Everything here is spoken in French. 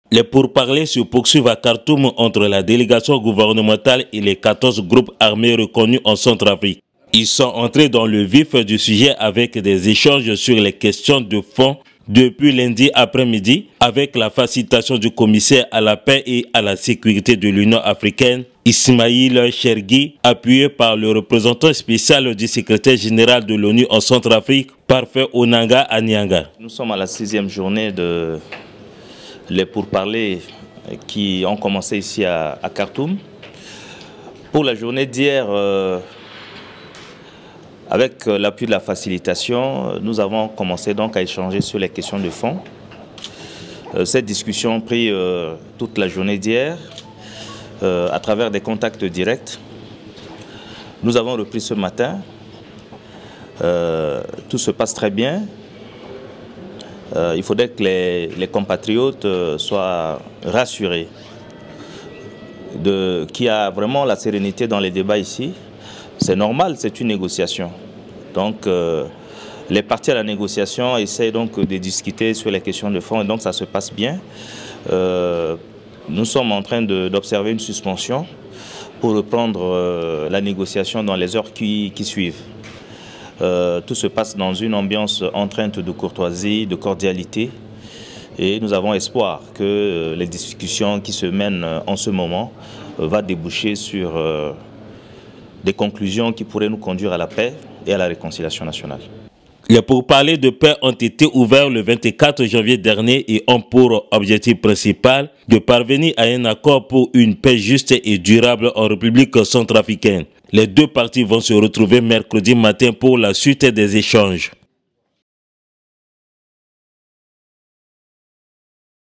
Les pourparlers se poursuivent à Khartoum entre la délégation gouvernementale et les 14 groupes armés reconnus en Centrafrique. Ils sont entrés dans le vif du sujet avec des échanges sur les questions de fond depuis lundi après-midi avec la facilitation du commissaire à la paix et à la sécurité de l'Union africaine, Ismaïl Chergui, appuyé par le représentant spécial du secrétaire général de l'ONU en Centrafrique, Parfait Onanga Anyanga. Nous sommes à la 6e journée de les pourparlers qui ont commencé ici à Khartoum. Pour la journée d'hier, avec l'appui de la facilitation, nous avons commencé donc à échanger sur les questions de fond. Cette discussion a pris toute la journée d'hier à travers des contacts directs. Nous avons repris ce matin. Tout se passe très bien. Il faudrait que les compatriotes soient rassurés qu'il y a vraiment la sérénité dans les débats ici. C'est normal, c'est une négociation. Donc, les parties à la négociation essayent donc de discuter sur les questions de fond et donc ça se passe bien. Nous sommes en train d'observer une suspension pour reprendre la négociation dans les heures qui suivent. Tout se passe dans une ambiance empreinte de courtoisie, de cordialité et nous avons espoir que les discussions qui se mènent en ce moment vont déboucher sur des conclusions qui pourraient nous conduire à la paix et à la réconciliation nationale. Les pourparlers de paix ont été ouverts le 24 janvier dernier et ont pour objectif principal de parvenir à un accord pour une paix juste et durable en République centrafricaine. Les deux parties vont se retrouver mercredi matin pour la suite des échanges.